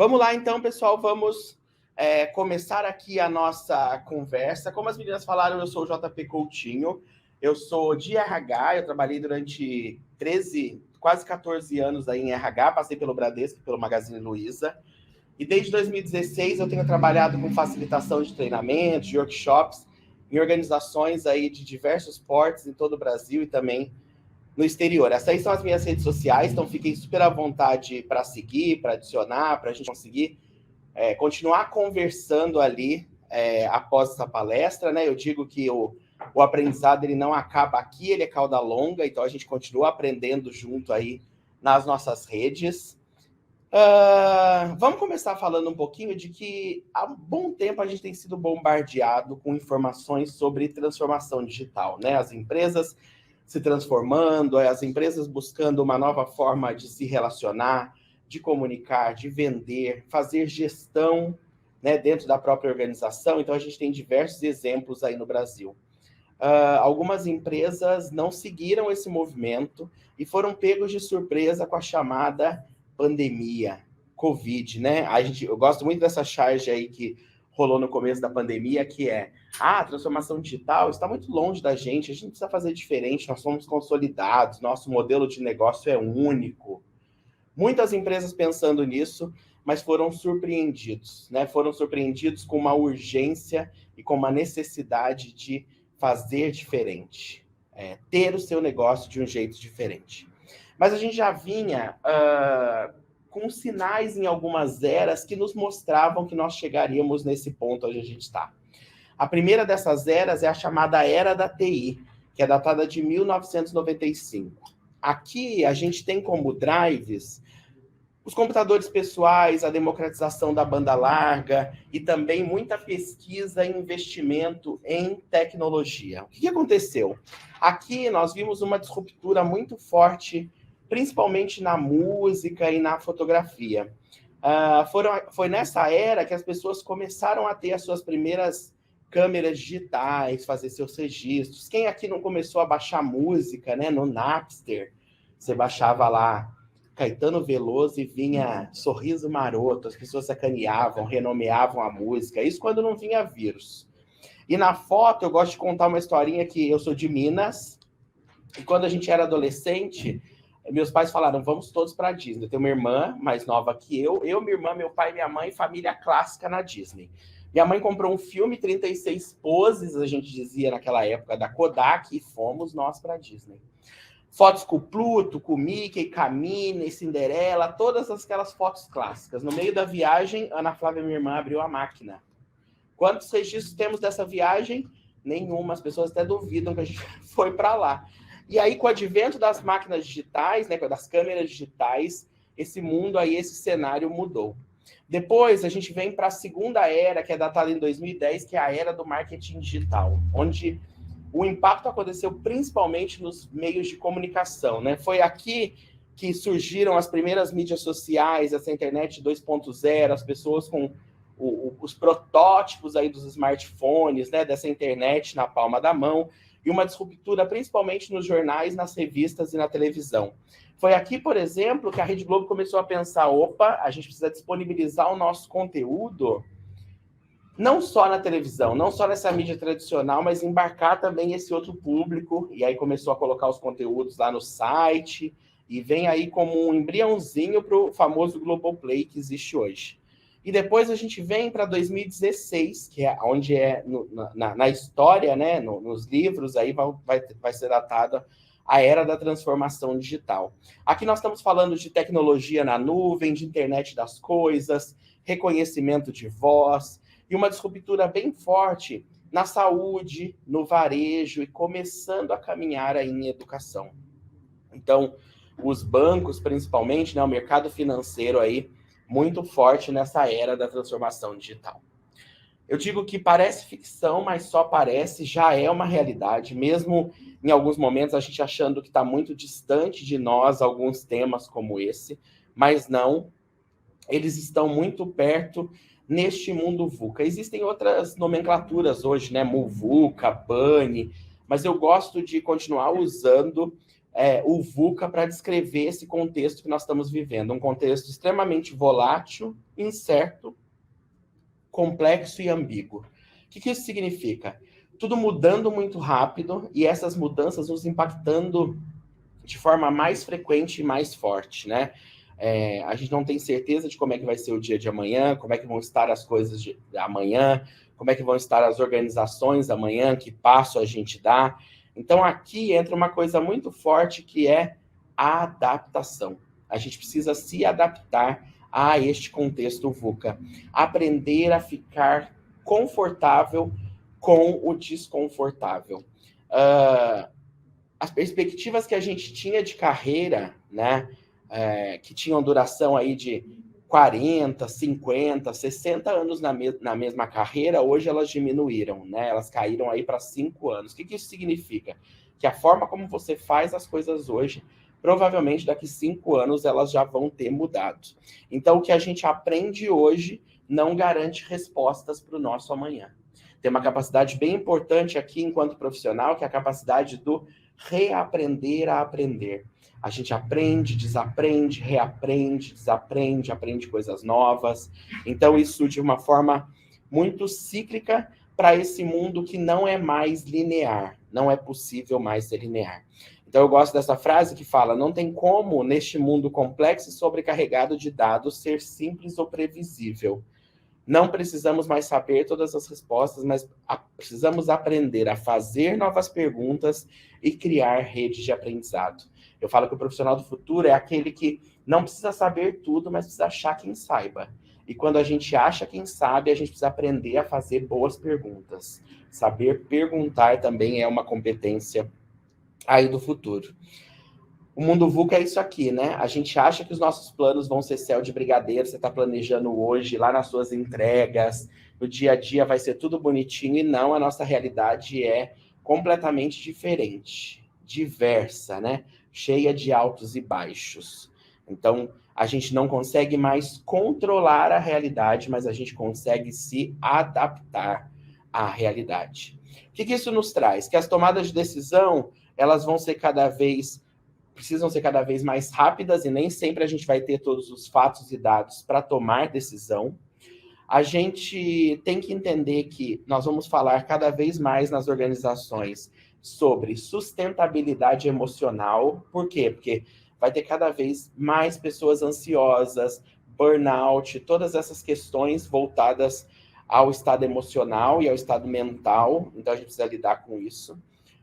Vamos lá, então, pessoal, vamos começar aqui a nossa conversa. Como as meninas falaram, eu sou o JP Coutinho, eu sou de RH, eu trabalhei durante 13, quase 14 anos aí em RH, passei pelo Bradesco, pelo Magazine Luiza, e desde 2016 eu tenho trabalhado com facilitação de treinamentos, de workshops, em organizações aí de diversos portos em todo o Brasil e também no exterior. Essas aí são as minhas redes sociais, então fiquem super à vontade para seguir, para adicionar, para a gente conseguir continuar conversando ali após essa palestra, né? Eu digo que o aprendizado ele não acaba aqui, ele é cauda longa, então a gente continua aprendendo junto aí nas nossas redes. Vamos começar falando um pouquinho de que há um bom tempo a gente tem sido bombardeado com informações sobre transformação digital, né? As empresas se transformando, as empresas buscando uma nova forma de se relacionar, de comunicar, de vender, fazer gestão, né, dentro da própria organização. Então, a gente tem diversos exemplos aí no Brasil. Algumas empresas não seguiram esse movimento e foram pegos de surpresa com a chamada pandemia, Covid, né? Eu gosto muito dessa charge aí que rolou no começo da pandemia, que é a transformação digital está muito longe da gente, a gente precisa fazer diferente, nós somos consolidados, nosso modelo de negócio é único. Muitas empresas pensando nisso, mas foram surpreendidos, né? Foram surpreendidos com uma urgência e com uma necessidade de fazer diferente, ter o seu negócio de um jeito diferente. Mas a gente já vinha com sinais em algumas eras que nos mostravam que nós chegaríamos nesse ponto onde a gente está. A primeira dessas eras é a chamada Era da TI, que é datada de 1995. Aqui a gente tem como drives os computadores pessoais, a democratização da banda larga e também muita pesquisa e investimento em tecnologia. O que aconteceu? Aqui nós vimos uma disruptura muito forte, principalmente na música e na fotografia. Foi nessa era que as pessoas começaram a ter as suas primeiras câmeras digitais, fazer seus registros. Quem aqui não começou a baixar música, né, no Napster? Você baixava lá Caetano Veloso e vinha Sorriso Maroto, as pessoas sacaneavam, renomeavam a música, isso quando não vinha vírus. E na foto, eu gosto de contar uma historinha que eu sou de Minas, e quando a gente era adolescente, meus pais falaram, vamos todos para a Disney. Eu tenho uma irmã mais nova que eu, minha irmã, meu pai e minha mãe, família clássica na Disney. Minha mãe comprou um filme, 36 poses, a gente dizia naquela época, da Kodak, e fomos nós para a Disney. Fotos com o Pluto, com o Mickey, com a Minnie, Cinderela, todas aquelas fotos clássicas. No meio da viagem, Ana Flávia, minha irmã, abriu a máquina. Quantos registros temos dessa viagem? Nenhuma. As pessoas até duvidam que a gente foi para lá. E aí, com o advento das máquinas digitais, né, das câmeras digitais, esse mundo aí, esse cenário mudou. Depois, a gente vem para a segunda era, que é datada em 2010, que é a era do marketing digital, onde o impacto aconteceu principalmente nos meios de comunicação, né? Foi aqui que surgiram as primeiras mídias sociais, essa internet 2.0, as pessoas com os protótipos aí dos smartphones, né? Dessa internet na palma da mão, e uma disruptura principalmente nos jornais, nas revistas e na televisão. Foi aqui, por exemplo, que a Rede Globo começou a pensar, opa, a gente precisa disponibilizar o nosso conteúdo não só na televisão, não só nessa mídia tradicional, mas embarcar também esse outro público, e aí começou a colocar os conteúdos lá no site, e vem aí como um embriãozinho para o famoso Globoplay que existe hoje. E depois a gente vem para 2016, que é onde na história, né, nos livros, aí vai ser datada a era da transformação digital. Aqui nós estamos falando de tecnologia na nuvem, de internet das coisas, reconhecimento de voz, e uma disruptura bem forte na saúde, no varejo e começando a caminhar aí em educação. Então, os bancos, principalmente, né, o mercado financeiro aí, muito forte nessa era da transformação digital. Eu digo que parece ficção, mas só parece, já é uma realidade, mesmo em alguns momentos a gente achando que está muito distante de nós alguns temas como esse, mas não, eles estão muito perto neste mundo VUCA. Existem outras nomenclaturas hoje, né? MUVUCA, BANI, mas eu gosto de continuar usando o VUCA para descrever esse contexto que nós estamos vivendo, um contexto extremamente volátil, incerto, complexo e ambíguo. O que isso significa? Tudo mudando muito rápido e essas mudanças nos impactando de forma mais frequente e mais forte, né? A gente não tem certeza de como é que vai ser o dia de amanhã, como é que vão estar as coisas de amanhã, como é que vão estar as organizações amanhã, que passo a gente dá. Então, aqui entra uma coisa muito forte que é a adaptação. A gente precisa se adaptar a este contexto VUCA. Aprender a ficar confortável com o desconfortável. As perspectivas que a gente tinha de carreira, né, que tinham duração aí de 40, 50, 60 anos na mesma carreira, hoje elas diminuíram, né? Elas caíram aí para 5 anos. O que isso significa? Que a forma como você faz as coisas hoje, provavelmente daqui 5 anos elas já vão ter mudado. Então, o que a gente aprende hoje não garante respostas para o nosso amanhã. Tem uma capacidade bem importante aqui enquanto profissional, que é a capacidade do reaprender a aprender. A gente aprende, desaprende, reaprende, desaprende, aprende coisas novas. Então, isso de uma forma muito cíclica para esse mundo que não é mais linear. Não é possível mais ser linear. Então, eu gosto dessa frase que fala: não tem como, neste mundo complexo e sobrecarregado de dados, ser simples ou previsível. Não precisamos mais saber todas as respostas, mas precisamos aprender a fazer novas perguntas e criar redes de aprendizado. Eu falo que o profissional do futuro é aquele que não precisa saber tudo, mas precisa achar quem saiba. E quando a gente acha quem sabe, a gente precisa aprender a fazer boas perguntas. Saber perguntar também é uma competência aí do futuro. O mundo VUCA é isso aqui, né? A gente acha que os nossos planos vão ser céu de brigadeiro, você está planejando hoje, lá nas suas entregas, no dia a dia vai ser tudo bonitinho, e não, a nossa realidade é completamente diferente, diversa, né? Cheia de altos e baixos. Então, a gente não consegue mais controlar a realidade, mas a gente consegue se adaptar à realidade. O que isso nos traz? Que as tomadas de decisão, elas vão ser precisam ser cada vez mais rápidas e nem sempre a gente vai ter todos os fatos e dados para tomar decisão. A gente tem que entender que nós vamos falar cada vez mais nas organizações sobre sustentabilidade emocional. Por quê? Porque vai ter cada vez mais pessoas ansiosas, burnout, todas essas questões voltadas ao estado emocional e ao estado mental. Então, a gente precisa lidar com isso.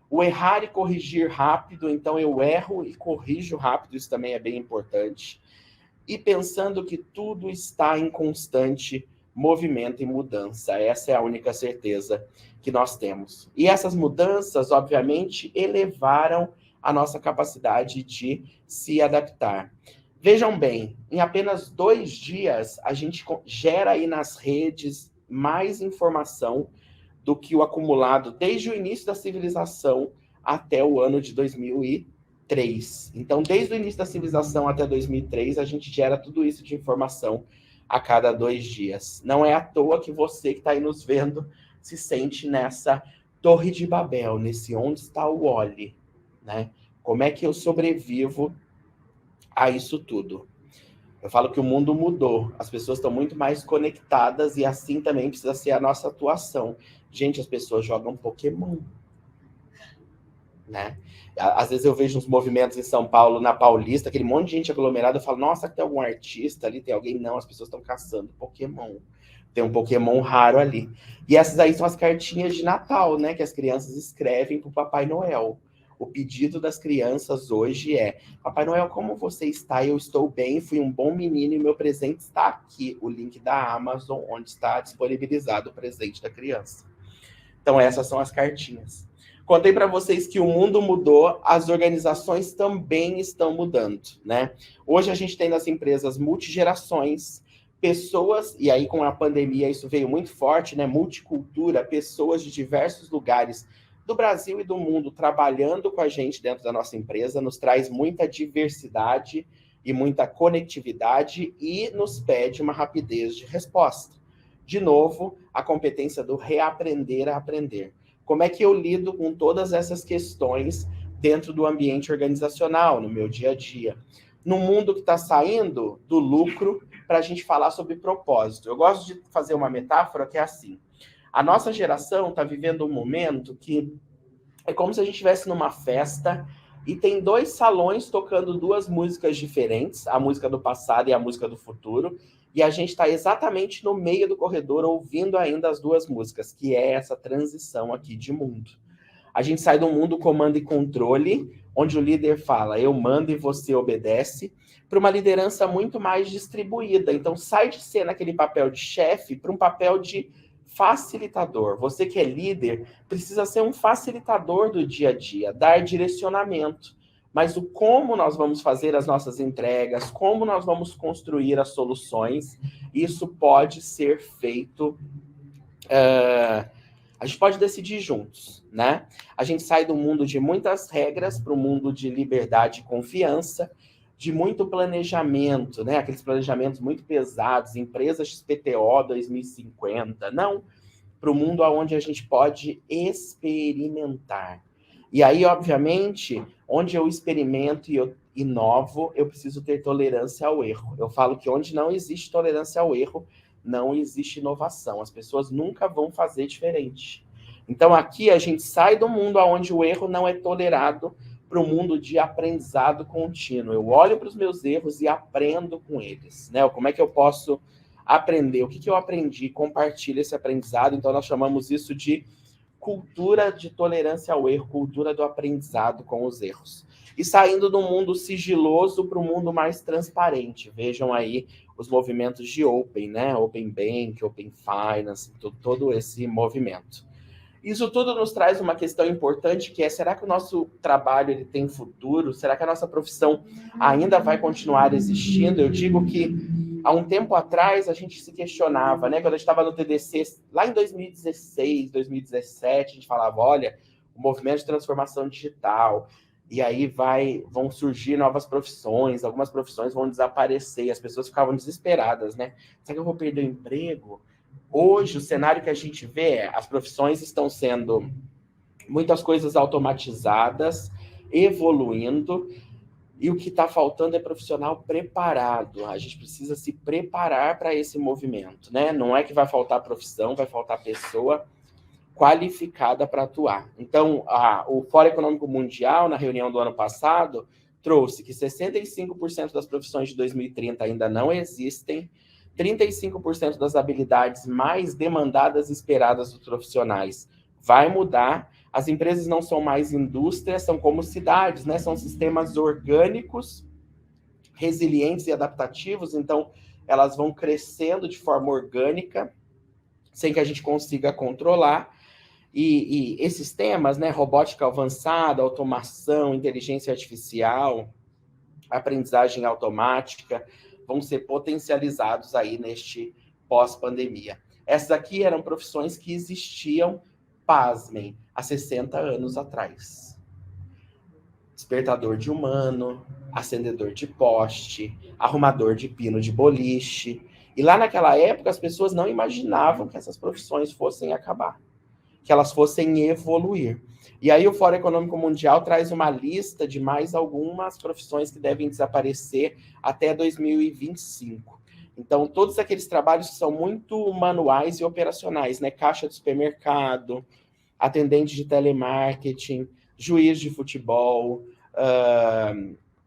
O errar e corrigir rápido, então eu erro e corrijo rápido, isso também é bem importante. E pensando que tudo está em constante movimento e mudança, essa é a única certeza que nós temos. E essas mudanças, obviamente, elevaram a nossa capacidade de se adaptar. Vejam bem, em apenas 2 dias, a gente gera aí nas redes mais informação do que o acumulado desde o início da civilização até o ano de 2003. Então, desde o início da civilização até 2003, a gente gera tudo isso de informação a cada 2 dias. Não é à toa que você que está aí nos vendo se sente nessa Torre de Babel, nesse onde está o Wall-E, né? Como é que eu sobrevivo a isso tudo? Eu falo que o mundo mudou, as pessoas estão muito mais conectadas e assim também precisa ser a nossa atuação. Gente, as pessoas jogam Pokémon, né? Às vezes eu vejo uns movimentos em São Paulo, na Paulista, aquele monte de gente aglomerada, eu falo, nossa, tem algum artista ali, tem alguém? Não, as pessoas estão caçando Pokémon. Tem um Pokémon raro ali. E essas aí são as cartinhas de Natal, né? Que as crianças escrevem para o Papai Noel. O pedido das crianças hoje é: Papai Noel, como você está? Eu estou bem, fui um bom menino e meu presente está aqui. O link da Amazon, onde está disponibilizado o presente da criança. Então, essas são as cartinhas. Contei para vocês que o mundo mudou, as organizações também estão mudando, né? Hoje a gente tem nas empresas multigerações, pessoas, e aí com a pandemia isso veio muito forte, né? Multicultura, pessoas de diversos lugares do Brasil e do mundo trabalhando com a gente dentro da nossa empresa, nos traz muita diversidade e muita conectividade e nos pede uma rapidez de resposta. De novo, a competência do reaprender a aprender. Como é que eu lido com todas essas questões dentro do ambiente organizacional, no meu dia a dia. No mundo que está saindo do lucro, para a gente falar sobre propósito. Eu gosto de fazer uma metáfora que é assim. A nossa geração está vivendo um momento que é como se a gente estivesse numa festa e tem 2 salões tocando 2 músicas diferentes, a música do passado e a música do futuro, e a gente está exatamente no meio do corredor ouvindo ainda as 2 músicas, que é essa transição aqui de mundo. A gente sai do mundo comando e controle, onde o líder fala, eu mando e você obedece, para uma liderança muito mais distribuída. Então, sai de ser naquele papel de chefe para um papel de facilitador. Você que é líder precisa ser um facilitador do dia a dia, dar direcionamento. Mas o como nós vamos fazer as nossas entregas, como nós vamos construir as soluções, isso pode ser feito... a gente pode decidir juntos, né? A gente sai do mundo de muitas regras para o mundo de liberdade e confiança, de muito planejamento, né? Aqueles planejamentos muito pesados, empresa XPTO 2050, não, para o mundo onde a gente pode experimentar. E aí, obviamente, onde eu experimento e eu inovo, eu preciso ter tolerância ao erro. Eu falo que onde não existe tolerância ao erro, não existe inovação. As pessoas nunca vão fazer diferente. Então, aqui a gente sai do mundo onde o erro não é tolerado para o mundo de aprendizado contínuo. Eu olho para os meus erros e aprendo com eles, né? Como é que eu posso aprender? O que eu aprendi? Compartilho esse aprendizado. Então, nós chamamos isso de cultura de tolerância ao erro, cultura do aprendizado com os erros. E saindo do mundo sigiloso para o mundo mais transparente. Vejam aí os movimentos de Open, né? Open Bank, Open Finance, todo esse movimento. Isso tudo nos traz uma questão importante, que é, será que o nosso trabalho ele tem futuro? Será que a nossa profissão ainda vai continuar existindo? Eu digo que, há um tempo atrás, a gente se questionava, né? Quando a gente estava no TDC, lá em 2016, 2017, a gente falava, olha, o movimento de transformação digital, e aí vão surgir novas profissões, algumas profissões vão desaparecer, e as pessoas ficavam desesperadas, né? Será que eu vou perder o emprego? Hoje, o cenário que a gente vê é as profissões estão sendo muitas coisas automatizadas, evoluindo, e o que está faltando é profissional preparado. A gente precisa se preparar para esse movimento, né? Não é que vai faltar profissão, vai faltar pessoa qualificada para atuar. Então, o Fórum Econômico Mundial, na reunião do ano passado, trouxe que 65% das profissões de 2030 ainda não existem, 35% das habilidades mais demandadas e esperadas dos profissionais vai mudar. As empresas não são mais indústrias, são como cidades, né? São sistemas orgânicos, resilientes e adaptativos, então elas vão crescendo de forma orgânica, sem que a gente consiga controlar. E esses temas, né? Robótica avançada, automação, inteligência artificial, aprendizagem automática, vão ser potencializados aí neste pós-pandemia. Essas aqui eram profissões que existiam, pasmem, há 60 anos atrás. Despertador de humano, acendedor de poste, arrumador de pino de boliche. E lá naquela época as pessoas não imaginavam que essas profissões fossem acabar, que elas fossem evoluir. E aí o Fórum Econômico Mundial traz uma lista de mais algumas profissões que devem desaparecer até 2025. Então, todos aqueles trabalhos que são muito manuais e operacionais, né? Caixa de supermercado, atendente de telemarketing, juiz de futebol,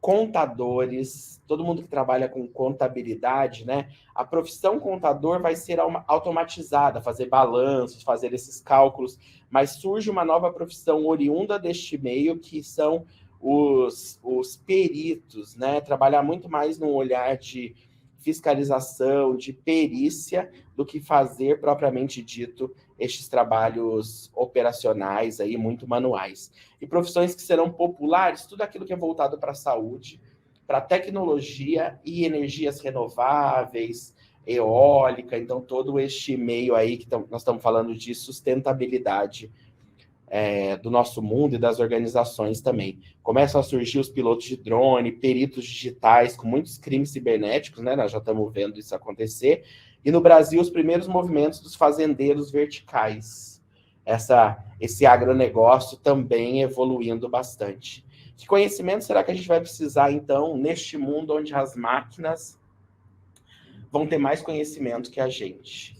contadores, todo mundo que trabalha com contabilidade, né? A profissão contador vai ser automatizada, fazer balanços, fazer esses cálculos, mas surge uma nova profissão oriunda deste meio, que são os peritos, né? Trabalhar muito mais num olhar de fiscalização, de perícia, do que fazer, propriamente dito, estes trabalhos operacionais, aí, muito manuais. E profissões que serão populares, tudo aquilo que é voltado para a saúde, para tecnologia e energias renováveis, eólica, então todo este meio aí que nós estamos falando de sustentabilidade do nosso mundo e das organizações também. Começam a surgir os pilotos de drone, peritos digitais, com muitos crimes cibernéticos, né? Nós já estamos vendo isso acontecer. E no Brasil, os primeiros movimentos dos fazendeiros verticais. esse agronegócio também evoluindo bastante. Que conhecimento será que a gente vai precisar, então, neste mundo onde as máquinas vão ter mais conhecimento que a gente?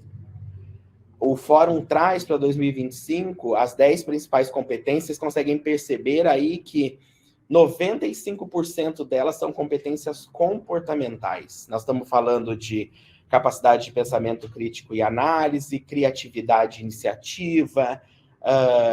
O Fórum traz para 2025 as 10 principais competências. Vocês conseguem perceber aí que 95% delas são competências comportamentais. Nós estamos falando de capacidade de pensamento crítico e análise, criatividade e iniciativa,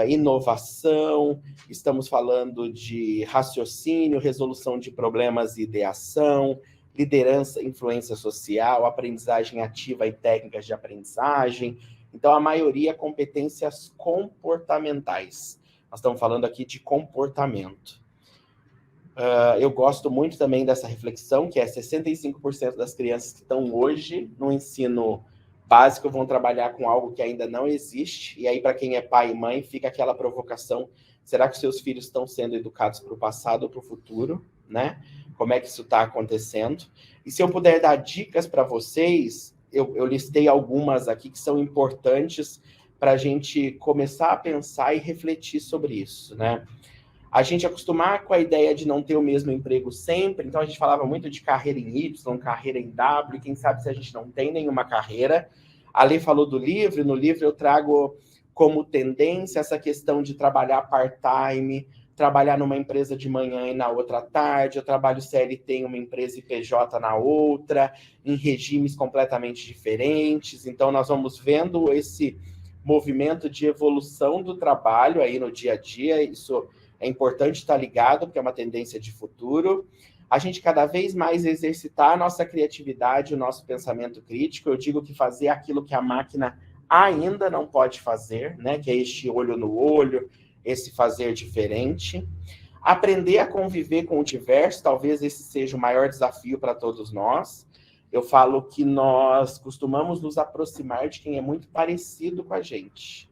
inovação, estamos falando de raciocínio, resolução de problemas e ideação, liderança, influência social, aprendizagem ativa e técnicas de aprendizagem. Então, a maioria competências comportamentais. Nós estamos falando aqui de comportamento. Eu gosto muito também dessa reflexão, que é 65% das crianças que estão hoje no ensino básico vão trabalhar com algo que ainda não existe. E aí, para quem é pai e mãe, fica aquela provocação: será que os seus filhos estão sendo educados para o passado ou para o futuro, né? Como é que isso está acontecendo? E se eu puder dar dicas para vocês, eu listei algumas aqui que são importantes para a gente começar a pensar e refletir sobre isso, né? A gente acostumar com a ideia de não ter o mesmo emprego sempre, então a gente falava muito de carreira em Y, carreira em W, quem sabe se a gente não tem nenhuma carreira. A Lê falou do livro, no livro eu trago como tendência essa questão de trabalhar part-time, trabalhar numa empresa de manhã e na outra tarde, eu trabalho CLT em uma empresa e PJ na outra, em regimes completamente diferentes. Então nós vamos vendo esse movimento de evolução do trabalho aí no dia a dia. Isso é importante estar ligado, porque é uma tendência de futuro. A gente cada vez mais exercitar a nossa criatividade, o nosso pensamento crítico. Eu digo que fazer aquilo que a máquina ainda não pode fazer, né? Que é este olho no olho, esse fazer diferente. Aprender a conviver com o diverso, talvez esse seja o maior desafio para todos nós. Eu falo que nós costumamos nos aproximar de quem é muito parecido com a gente.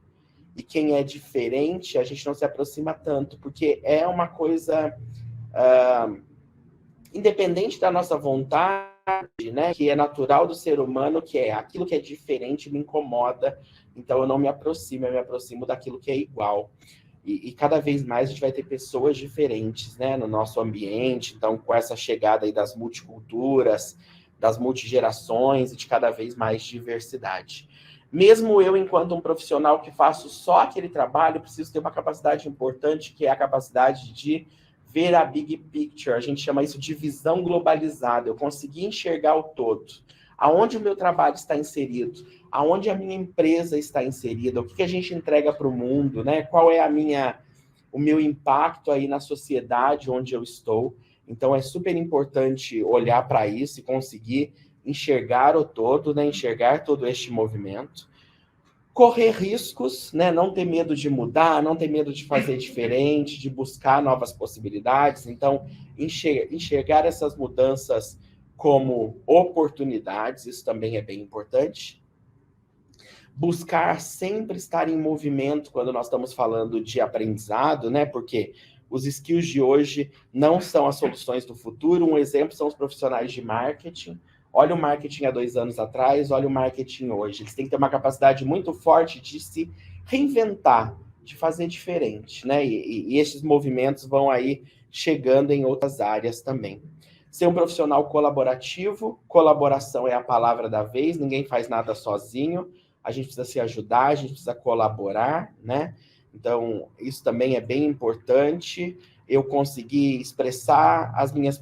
E quem é diferente, a gente não se aproxima tanto, porque é uma coisa independente da nossa vontade, né, que é natural do ser humano, que é aquilo que é diferente me incomoda, então eu não me aproximo, eu me aproximo daquilo que é igual. E cada vez mais a gente vai ter pessoas diferentes, né, no nosso ambiente. Então, com essa chegada aí das multiculturas, das multigerações e de cada vez mais diversidade. Mesmo eu, enquanto um profissional que faço só aquele trabalho, preciso ter uma capacidade importante, que é a capacidade de ver a big picture. A gente chama isso de visão globalizada. Eu consegui enxergar o todo. Aonde o meu trabalho está inserido? Aonde a minha empresa está inserida? O que a gente entrega para o mundo, né? Qual é o meu impacto aí na sociedade onde eu estou? Então, é super importante olhar para isso e conseguir enxergar o todo, né? Enxergar todo este movimento. Correr riscos, né? Não ter medo de mudar, não ter medo de fazer diferente, de buscar novas possibilidades. Então, enxergar essas mudanças como oportunidades, isso também é bem importante. Buscar sempre estar em movimento quando nós estamos falando de aprendizado, né? Porque os skills de hoje não são as soluções do futuro. Um exemplo são os profissionais de marketing. Olha o marketing há 2 anos atrás, olha o marketing hoje. Eles têm que ter uma capacidade muito forte de se reinventar, de fazer diferente, né? E esses movimentos vão aí chegando em outras áreas também. Ser um profissional colaborativo, colaboração é a palavra da vez, ninguém faz nada sozinho, a gente precisa se ajudar, a gente precisa colaborar, né? Então, isso também é bem importante. Eu conseguir expressar as minhas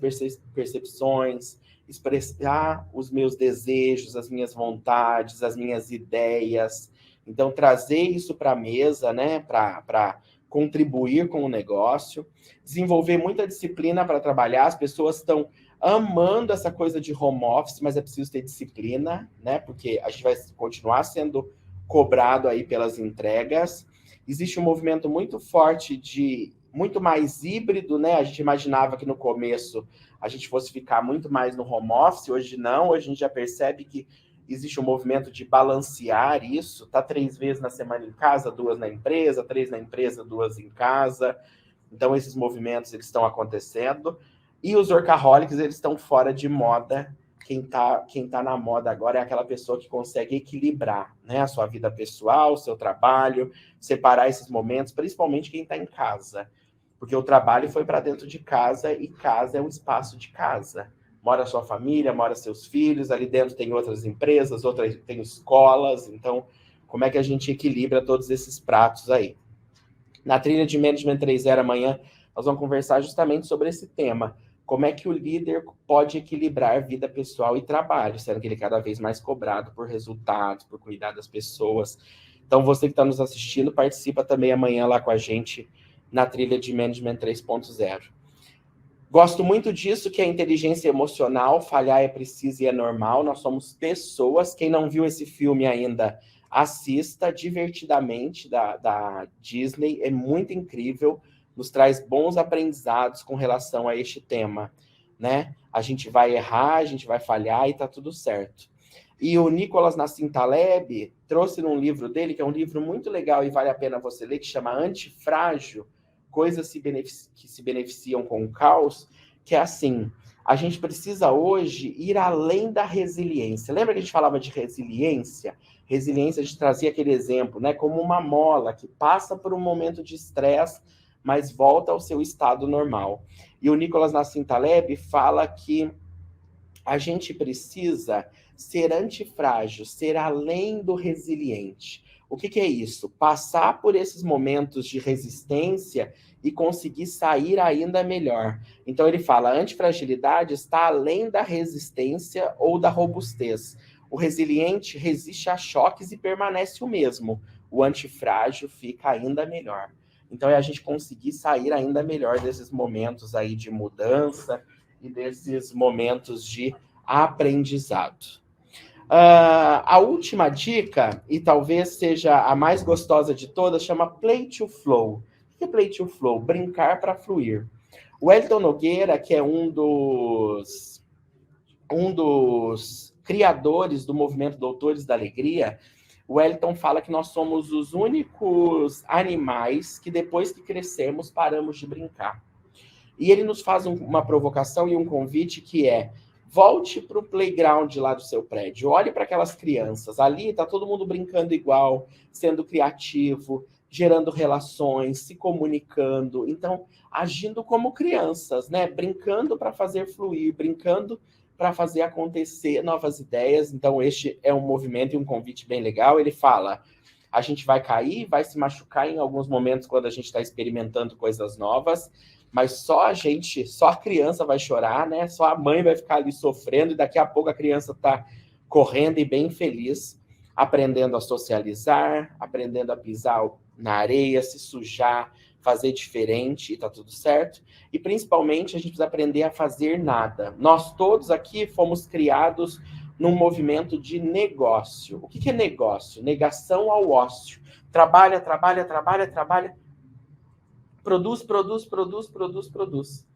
percepções, expressar os meus desejos, as minhas vontades, as minhas ideias. Então, trazer isso para a mesa, né? Para contribuir com o negócio. Desenvolver muita disciplina para trabalhar. As pessoas estão amando essa coisa de home office, mas é preciso ter disciplina, né? Porque a gente vai continuar sendo cobrado aí pelas entregas. Existe um movimento muito forte de muito mais híbrido, né? A gente imaginava que no começo a gente fosse ficar muito mais no home office, hoje não, hoje a gente já percebe que existe um movimento de balancear isso, tá 3 vezes na semana em casa, 2 na empresa, 3 na empresa, 2 em casa. Então esses movimentos eles estão acontecendo. E os workaholics, eles estão fora de moda quem tá na moda agora é aquela pessoa que consegue equilibrar, né, a sua vida pessoal, o seu trabalho, separar esses momentos, principalmente quem está em casa. Porque o trabalho foi para dentro de casa e casa é um espaço de casa. Mora sua família, mora seus filhos, ali dentro tem outras empresas, outras tem escolas. Então, como é que a gente equilibra todos esses pratos aí? Na trilha de Management 3.0 amanhã, nós vamos conversar justamente sobre esse tema. Como é que o líder pode equilibrar vida pessoal e trabalho, sendo que ele é cada vez mais cobrado por resultados, por cuidar das pessoas. Então, você que está nos assistindo, participa também amanhã lá com a gente na trilha de Management 3.0. Gosto muito disso, que é a inteligência emocional. Falhar é preciso e é normal. Nós somos pessoas. Quem não viu esse filme ainda, assista divertidamente, da Disney. É muito incrível. Nos traz bons aprendizados com relação a este tema, né? A gente vai errar, a gente vai falhar e tá tudo certo. E o Nicolas Nassim Taleb trouxe num livro dele, que é um livro muito legal e vale a pena você ler, que chama Antifrágil, coisas que se beneficiam com o caos, que é assim, a gente precisa hoje ir além da resiliência. Lembra que a gente falava de resiliência? Resiliência, a gente trazia aquele exemplo, né? Como uma mola que passa por um momento de estresse, mas volta ao seu estado normal. E o Nicolas Nassim Taleb fala que a gente precisa ser antifrágil, ser além do resiliente. O que é isso? Passar por esses momentos de resistência e conseguir sair ainda melhor. Então ele fala, a antifragilidade está além da resistência ou da robustez. O resiliente resiste a choques e permanece o mesmo. O antifrágil fica ainda melhor. Então é a gente conseguir sair ainda melhor desses momentos aí de mudança e desses momentos de aprendizado. A última dica, e talvez seja a mais gostosa de todas, chama Play to Flow. O que é Play to Flow? Brincar para fluir. O Wellington Nogueira, que é um dos criadores do movimento Doutores da Alegria, o Wellington fala que nós somos os únicos animais que depois que crescemos paramos de brincar. E ele nos faz uma provocação e um convite que é: volte para o playground lá do seu prédio, olhe para aquelas crianças, ali está todo mundo brincando igual, sendo criativo, gerando relações, se comunicando, então agindo como crianças, né? Brincando para fazer fluir, brincando para fazer acontecer novas ideias. Então este é um movimento e um convite bem legal. Ele fala: a gente vai cair, vai se machucar em alguns momentos quando a gente está experimentando coisas novas, mas só a criança vai chorar, né? Só a mãe vai ficar ali sofrendo e daqui a pouco a criança está correndo e bem feliz, aprendendo a socializar, aprendendo a pisar na areia, se sujar, fazer diferente, e tá tudo certo. E principalmente a gente precisa aprender a fazer nada. Nós todos aqui fomos criados num movimento de negócio. O que é negócio? Negação ao ócio. Trabalha, trabalha, trabalha, trabalha. Produz, produz, produz, produz, produz.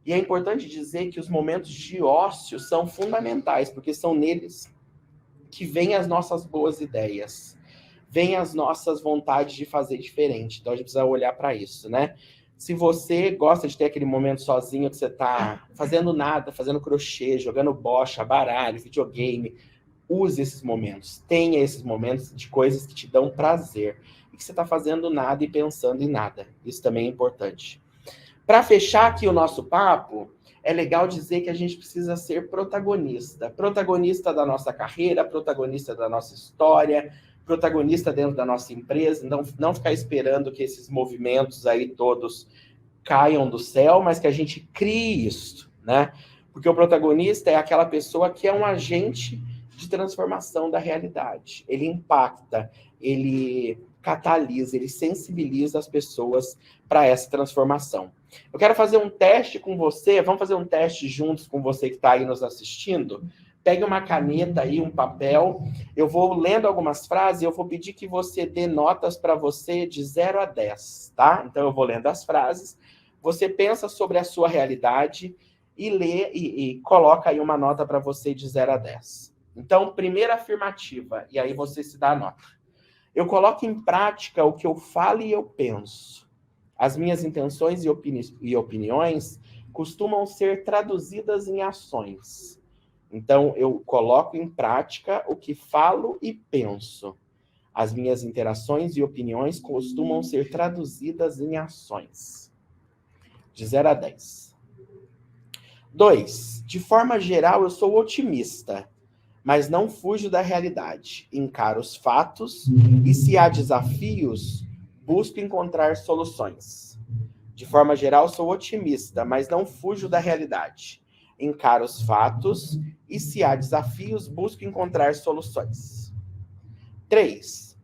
E é importante dizer que os momentos de ócio são fundamentais, porque são neles que vêm as nossas boas ideias, vêm as nossas vontades de fazer diferente. Então a gente precisa olhar para isso, né? Se você gosta de ter aquele momento sozinho que você está fazendo nada, fazendo crochê, jogando bocha, baralho, videogame, use esses momentos. Tenha esses momentos de coisas que te dão prazer. E que você está fazendo nada e pensando em nada. Isso também é importante. Para fechar aqui o nosso papo, é legal dizer que a gente precisa ser protagonista. Protagonista da nossa carreira, protagonista da nossa história, protagonista dentro da nossa empresa. Não ficar esperando que esses movimentos aí todos caiam do céu, mas que a gente crie isso, né? Porque o protagonista é aquela pessoa que é um agente de transformação da realidade. Ele impacta, ele catalisa, ele sensibiliza as pessoas para essa transformação. Eu quero fazer um teste com você, vamos fazer um teste juntos com você que está aí nos assistindo. Pegue uma caneta aí, um papel, eu vou lendo algumas frases e eu vou pedir que você dê notas para você de 0 a 10, tá? Então eu vou lendo as frases, você pensa sobre a sua realidade e lê e coloca aí uma nota para você de 0 a 10. Então, primeira afirmativa, e aí você se dá a nota. Eu coloco em prática o que eu falo e eu penso. As minhas intenções e opiniões costumam ser traduzidas em ações. Então, eu coloco em prática o que falo e penso. As minhas interações e opiniões costumam ser traduzidas em ações. De 0 a 10. 2. De forma geral, eu sou otimista, mas não fujo da realidade. Encaro os fatos e, se há desafios, busco encontrar soluções. De forma geral, sou otimista, mas não fujo da realidade. Encaro os fatos e, se há desafios, busco encontrar soluções. 3.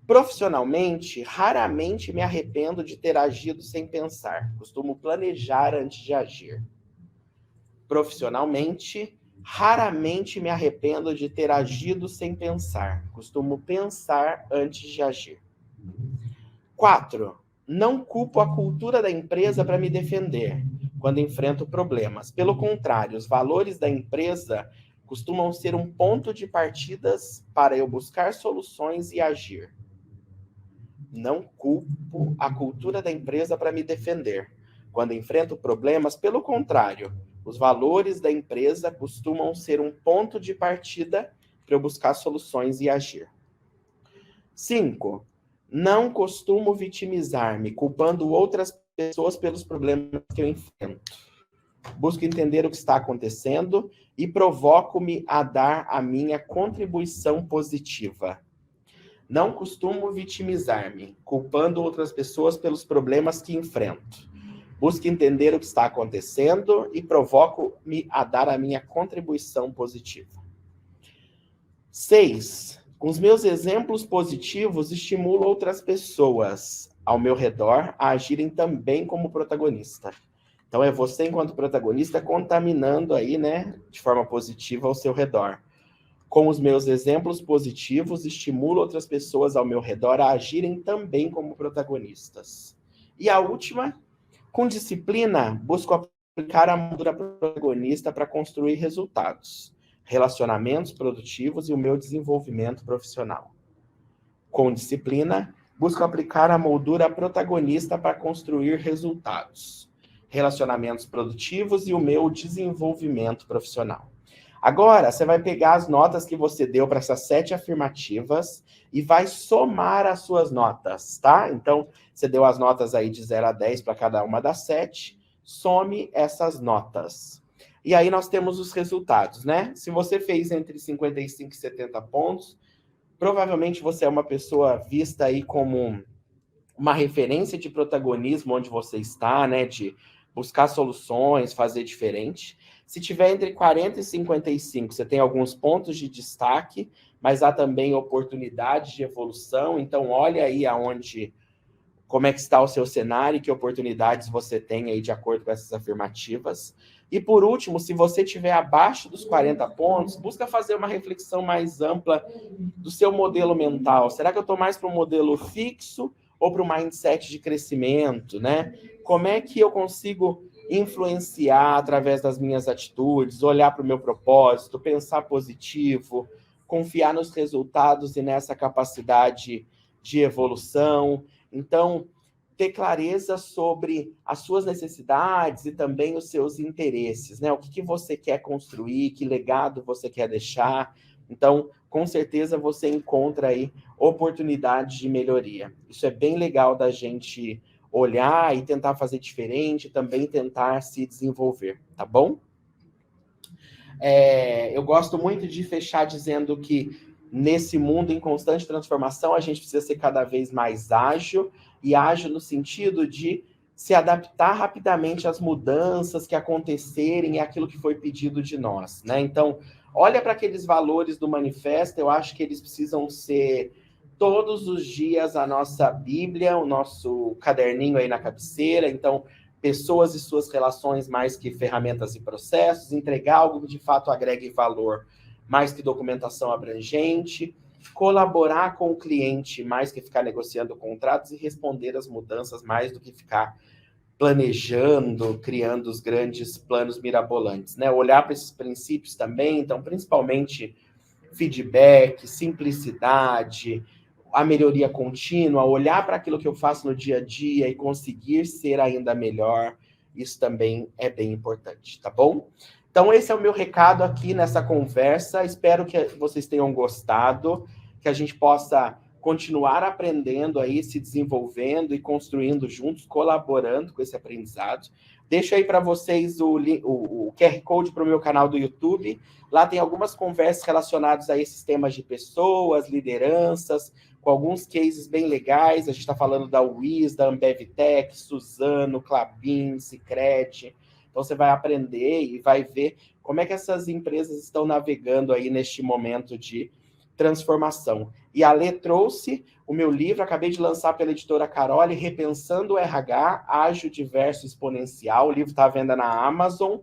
Profissionalmente, raramente me arrependo de ter agido sem pensar. Costumo planejar antes de agir. Profissionalmente, raramente me arrependo de ter agido sem pensar. Costumo pensar antes de agir. 4. Não culpo a cultura da empresa para me defender quando enfrento problemas. Pelo contrário, os valores da empresa costumam ser um ponto de partidas para eu buscar soluções e agir. Não culpo a cultura da empresa para me defender quando enfrento problemas. Pelo contrário, os valores da empresa costumam ser um ponto de partida para eu buscar soluções e agir. 5. Não costumo vitimizar-me, culpando outras pessoas pelos problemas que eu enfrento. Busco entender o que está acontecendo e provoco-me a dar a minha contribuição positiva. Não costumo vitimizar-me, culpando outras pessoas pelos problemas que enfrento. Busco entender o que está acontecendo e provoco-me a dar a minha contribuição positiva. 6. Com os meus exemplos positivos, estimulo outras pessoas ao meu redor a agirem também como protagonista. Então, é você, enquanto protagonista, contaminando aí, né, de forma positiva ao seu redor. Com os meus exemplos positivos, estimulo outras pessoas ao meu redor a agirem também como protagonistas. E a última, com disciplina, busco aplicar a moldura protagonista para construir resultados, relacionamentos produtivos e o meu desenvolvimento profissional. Com disciplina, busco aplicar a moldura protagonista para construir resultados, relacionamentos produtivos e o meu desenvolvimento profissional. Agora, você vai pegar as notas que você deu para essas 7 afirmativas e vai somar as suas notas, tá? Então, você deu as notas aí de 0 a 10 para cada uma das 7, some essas notas. E aí nós temos os resultados, né? Se você fez entre 55 e 70 pontos, provavelmente você é uma pessoa vista aí como uma referência de protagonismo onde você está, né? De buscar soluções, fazer diferente. Se tiver entre 40 e 55, você tem alguns pontos de destaque, mas há também oportunidades de evolução. Então, olha aí como é que está o seu cenário e que oportunidades você tem aí de acordo com essas afirmativas. E, por último, se você estiver abaixo dos 40 pontos, busca fazer uma reflexão mais ampla do seu modelo mental. Será que eu estou mais para um modelo fixo ou para um mindset de crescimento, né? Como é que eu consigo influenciar através das minhas atitudes, olhar para o meu propósito, pensar positivo, confiar nos resultados e nessa capacidade de evolução? Então, ter clareza sobre as suas necessidades e também os seus interesses, né? O que você quer construir, que legado você quer deixar. Então, com certeza você encontra aí oportunidades de melhoria. Isso é bem legal da gente olhar e tentar fazer diferente, também tentar se desenvolver, tá bom? Eu gosto muito de fechar dizendo que nesse mundo em constante transformação, a gente precisa ser cada vez mais ágil, e ágil no sentido de se adaptar rapidamente às mudanças que acontecerem e aquilo que foi pedido de nós, né? Então, olha para aqueles valores do manifesto, eu acho que eles precisam ser todos os dias a nossa Bíblia, o nosso caderninho aí na cabeceira. Então, pessoas e suas relações mais que ferramentas e processos, entregar algo que de fato agregue valor mais que documentação abrangente, colaborar com o cliente mais que ficar negociando contratos e responder às mudanças mais do que ficar planejando, criando os grandes planos mirabolantes, né? Olhar para esses princípios também, então, principalmente feedback, simplicidade, a melhoria contínua, olhar para aquilo que eu faço no dia a dia e conseguir ser ainda melhor, isso também é bem importante, tá bom? Então, esse é o meu recado aqui nessa conversa. Espero que vocês tenham gostado, que a gente possa continuar aprendendo aí, se desenvolvendo e construindo juntos, colaborando com esse aprendizado. Deixo aí para vocês o QR Code para o meu canal do YouTube. Lá tem algumas conversas relacionadas a esses temas de pessoas, lideranças, com alguns cases bem legais. A gente está falando da Wiz, da Ambevtech, Suzano, Klabin, Sicredi. Então, você vai aprender e vai ver como é que essas empresas estão navegando aí neste momento de transformação. E a Lê trouxe o meu livro, acabei de lançar pela editora Carole, Repensando o RH, Ágil, Diverso, Exponencial. O livro está à venda na Amazon.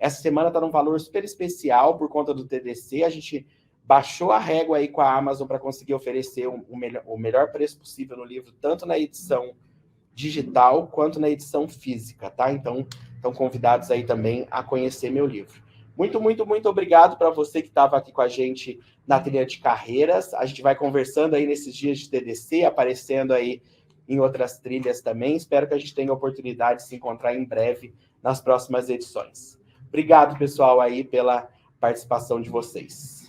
Essa semana está num valor super especial por conta do TDC. A gente baixou a régua aí com a Amazon para conseguir oferecer o melhor preço possível no livro, tanto na edição digital quanto na edição física, tá? Então, estão convidados aí também a conhecer meu livro. Muito, muito, muito obrigado para você que estava aqui com a gente na trilha de carreiras. A gente vai conversando aí nesses dias de TDC, aparecendo aí em outras trilhas também. Espero que a gente tenha a oportunidade de se encontrar em breve nas próximas edições. Obrigado, pessoal, aí pela participação de vocês.